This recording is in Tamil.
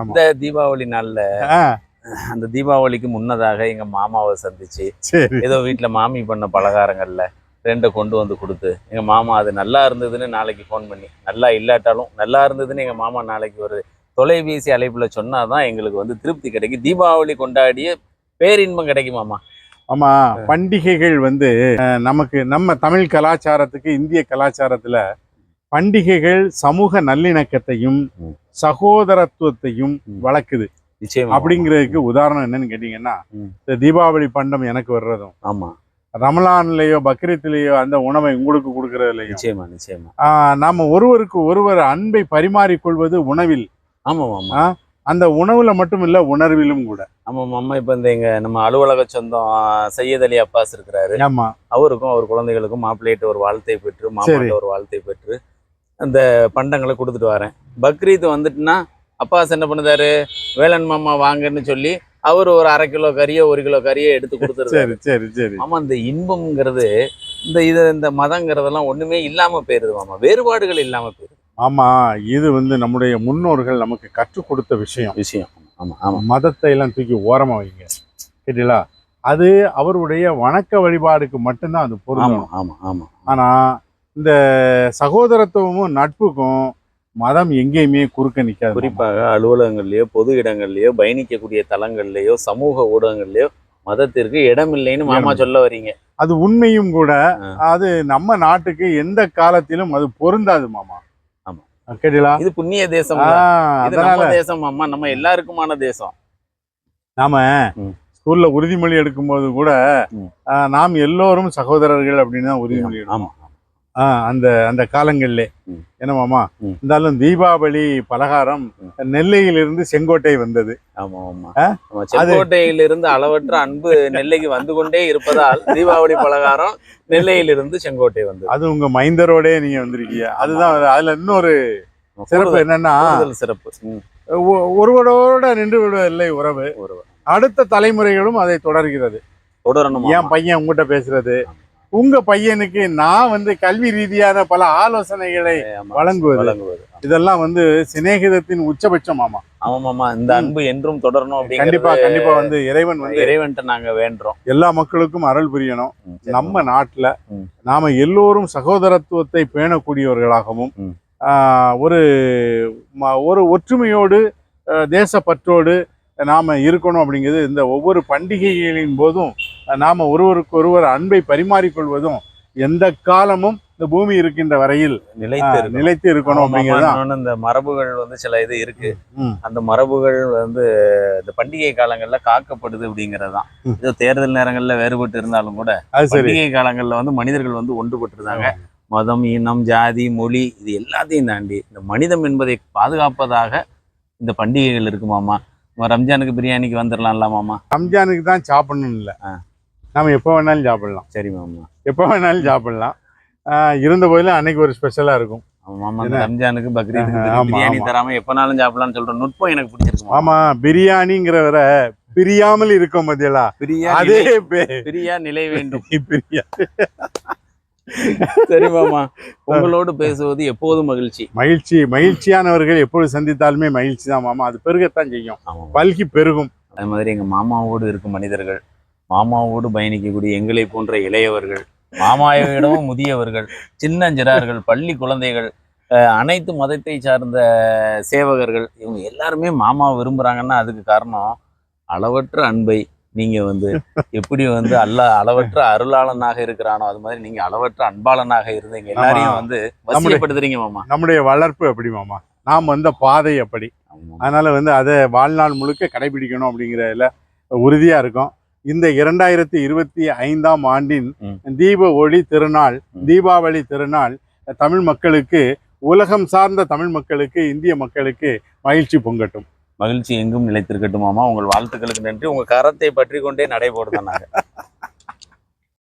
இந்த தீபாவளி நாள்ல அந்த தீபாவளிக்கு முன்னதாக எங்க மாமாவை சந்திச்சு ஏதோ வீட்டுல மாமி பண்ண பலகாரங்கள்ல ரெண்டை கொண்டு வந்து கொடுத்து எங்க மாமா அது நல்லா இருந்ததுன்னு நாளைக்கு ஃபோன் பண்ணி, நல்லா இல்லாட்டாலும் நல்லா இருந்ததுன்னு எங்க மாமா நாளைக்கு ஒரு தொலைபேசி அழைப்புல சொன்னாதான் எங்களுக்கு வந்து திருப்தி கிடைக்கும். தீபாவளி கொண்டாடிய பேரின்பம் கிடைக்கும் மாமா. ஆமா, பண்டிகைகள் வந்து நமக்கு நம்ம தமிழ் கலாச்சாரத்துக்கு, இந்திய கலாச்சாரத்துல பண்டிகைகள் சமூக நல்லிணக்கத்தையும் சகோதரத்துவத்தையும் வளர்க்குது. அப்படிங்கிறதுக்கு உதாரணம் என்னன்னு கேட்டீங்கன்னா, இந்த தீபாவளி பண்டம் எனக்கு வர்றதும், ஆமா, ரமலான்லயோ பக்ரீத்லயோ அந்த உணவை உங்களுக்கு கொடுக்கறதுலயும் நிச்சயமா நிச்சயமா நாம ஒருவருக்கு ஒருவர் அன்பை பரிமாறிக்கொள்வது உணவில். ஆமா ஆமா, அந்த உணவுல மட்டும் இல்ல, உணர்விலும் கூட. ஆமா மாமா. இப்ப இந்த எங்க நம்ம அலுவலக சொந்தம் சையத் அலி அப்பாஸ் இருக்கிறாரு. ஆமா, அவருக்கும் அவர் குழந்தைகளுக்கும் மாப்பிள்ளையிட்ட ஒரு வாழ்த்தை பெற்று, மாமாட்ட ஒரு வாழ்த்தை பெற்று அந்த பண்டங்களை கொடுத்துட்டு வரேன். பக்ரீத் வந்துட்டுன்னா அப்பாஸ் என்ன பண்ணுதாரு, வேலன் மாமா வாங்கன்னு சொல்லி அவர் ஒரு 1/2 கிலோ கறியோ 1 கிலோ கறியோ எடுத்து கொடுத்துருக்காரு. சரி சரி. ஆமா, இந்த இன்பம்ங்கிறது இந்த மதங்கிறதெல்லாம் ஒண்ணுமே இல்லாம போயிருது மாமா, வேறுபாடுகள் இல்லாம போயிருது. ஆமா, இது வந்து நம்முடைய முன்னோர்கள் நமக்கு கற்றுக் கொடுத்த விஷயம். ஆமா ஆமா, மதத்தை எல்லாம் தூக்கி ஓரமா வைங்க, கேட்டீங்களா? அது அவருடைய வணக்க வழிபாடுக்கு மட்டும்தான் அது பொருந்தும். ஆமா ஆமா. ஆனா இந்த சகோதரத்துவமும் நட்புக்கும் மதம் எங்கேயுமே குறுக்க நிற்காது. குறிப்பாக அலுவலகங்கள்லயோ பொது இடங்கள்லயோ பயணிக்கக்கூடிய தலங்கள்லயோ சமூக ஊடகங்கள்லயோ மதத்திற்கு இடம் இல்லைன்னு மாமா சொல்ல வரீங்க. அது உண்மையும் கூட. அது நம்ம நாட்டுக்கு எந்த காலத்திலும் அது பொருந்தாது மாமா. ஆமா, கேட்டீங்களா? இது புண்ணிய தேசம், இது நம்ம தேசம் மாமா, நம்ம எல்லாருக்குமான தேசம். நாம ஸ்கூல்ல உறுதிமொழி எடுக்கும் போது கூட நாம் எல்லோரும் சகோதரர்கள் அப்படின்னு தான் உறுதிமொழி எடுக்கணும். அந்த அந்த காலங்கள்ல என்ன மாமா, இருந்தாலும் தீபாவளி பலகாரம் நெல்லையிலிருந்து செங்கோட்டை வந்தது. ஆமா ஆமா, செங்கோட்டையிலிருந்து அளவற்ற அன்பு நெல்லைக்கு வந்து கொண்டே இருப்பதால் தீபாவளி பலகாரம் நெல்லையிலிருந்து செங்கோட்டை வந்தது. அது உங்க மைந்தரோட நீங்க வந்திருக்கீங்க. அதுதான் அதுல இன்னொரு சிறப்பு என்னன்னா, சிறப்பு ஒருவரோட நின்று விடுவதில்லை உறவு, அடுத்த தலைமுறைகளும் அதை தொடர்கிறது. தொடரணும். என் பையன் உங்ககிட்ட பேசுறது, உங்க பையனுக்கு நான் வந்து கல்வி ரீதியான பல ஆலோசனைகளை வழங்குவது, இதெல்லாம் வந்து சிநேகிதத்தின் உச்சபட்சம் மாமா. ஆமா மாமா, இந்த அன்பு என்றும் தொடரணும். கண்டிப்பா கண்டிப்பா வந்து இறைவன்ட்ட நாங்க வேண்டுறோம், எல்லா மக்களுக்கும் அருள் புரியணும். நம்ம நாட்டுல நாம எல்லோரும் சகோதரத்துவத்தை பேணக்கூடியவர்களாகவும் ஒரு ஒரு ஒற்றுமையோடு தேசப்பற்றோடு நாம இருக்கணும். அப்படிங்கிறது இந்த ஒவ்வொரு பண்டிகைகளின் போதும் நாம ஒருவருக்கு ஒருவர் அன்பை பரிமாறிக்கொள்வதும் எந்த காலமும் இந்த பூமி இருக்கின்ற வரையில் நிலைத்து இருக்கணும். அப்படிங்கிறது இந்த மரபுகள் வந்து சில இது இருக்கு. அந்த மரபுகள் வந்து இந்த பண்டிகை காலங்கள்ல காக்கப்படுது அப்படிங்கறதுதான். இது தேர்தல் நேரங்கள்ல வேறுபட்டு இருந்தாலும் கூட பண்டிகை காலங்கள்ல வந்து மனிதர்கள் வந்து ஒன்றுபட்டு இருந்தாங்க. மதம், இனம், ஜாதி, மொழி இது எல்லாத்தையும் தாண்டி இந்த மனிதம் என்பதை பாதுகாப்பதாக இந்த பண்டிகைகள் இருக்கு மாமா. ரம்ஜானுக்கு பிரியாணிக்கு வந்துடலாம்ல மாமா? ரம்ஜானுக்கு தான் சாப்பிடணும் இல்லை, நம்ம எப்போ வேணாலும் சாப்பிடலாம். சரி மாமா, எப்போ வேணாலும் சாப்பிடலாம். இருந்த போதிலும் அன்னைக்கு ஒரு ஸ்பெஷலா இருக்கும் மாமா. ரம்ஜானுக்கு பக்ரீத்துக்கு பிரியாணி தராம எப்பனாலும் சாப்பிடலாம்னு சொல்ற நுட்பம் எனக்கு பிடிச்சிருக்கு. ஆமா, பிரியாணிங்கிறவர பிரியாமல் இருக்கும் மதியலா, அதே பிரியா நிலை வேண்டும். பிரியா. சரி மாமா, உங்களோடு பேசுவது எப்போதும் மகிழ்ச்சியானவர்கள் எப்பொழுது சந்தித்தாலுமே மகிழ்ச்சி தான் மாமா. அது பெருகத்தான் செய்யும், பல்கி பெருகும். அது மாதிரி எங்க மாமாவோடு இருக்கும் மனிதர்கள், மாமாவோடு பயணிக்கக்கூடிய எங்களை போன்ற இளையவர்கள், மாமாவிடமும் முதியவர்கள், சின்னஞ்சிறார்கள், பள்ளி குழந்தைகள், அனைத்து மதத்தை சார்ந்த சேவகர்கள், இவங்க எல்லாருமே மாமா விரும்புறாங்கன்னா அதுக்கு காரணம் அளவற்ற அன்பை நீங்க வந்து எப்படி வந்து அளவற்ற அருளாளனாக இருக்கிறானோ அது மாதிரி நீங்க அளவற்ற அன்பாளனாக இருந்தீங்க. எல்லாரையும் வந்து வசியப்படுத்துறீங்க மாமா. நம்முடைய வளர்ப்பு அப்படி மாமா, நாம் வந்த பாதை அப்படி. அதனால வந்து அதை வாழ்நாள் முழுக்க கடைபிடிக்கணும் அப்படிங்கிறதுல உறுதியா இருக்கும். இந்த 2025ஆம் ஆண்டின் தீப ஒளி திருநாள், தீபாவளி திருநாள் தமிழ் மக்களுக்கு, உலகம் சார்ந்த தமிழ் மக்களுக்கு, இந்திய மக்களுக்கு மகிழ்ச்சி பொங்கட்டும். மகிழ்ச்சி எங்கும் நிலைத்திருக்கட்டும் மாமா. உங்கள் வாழ்த்துக்களுக்கு நன்றி. உங்க கரத்தை பற்றி கொண்டே நடைபோடுதான் நாங்க.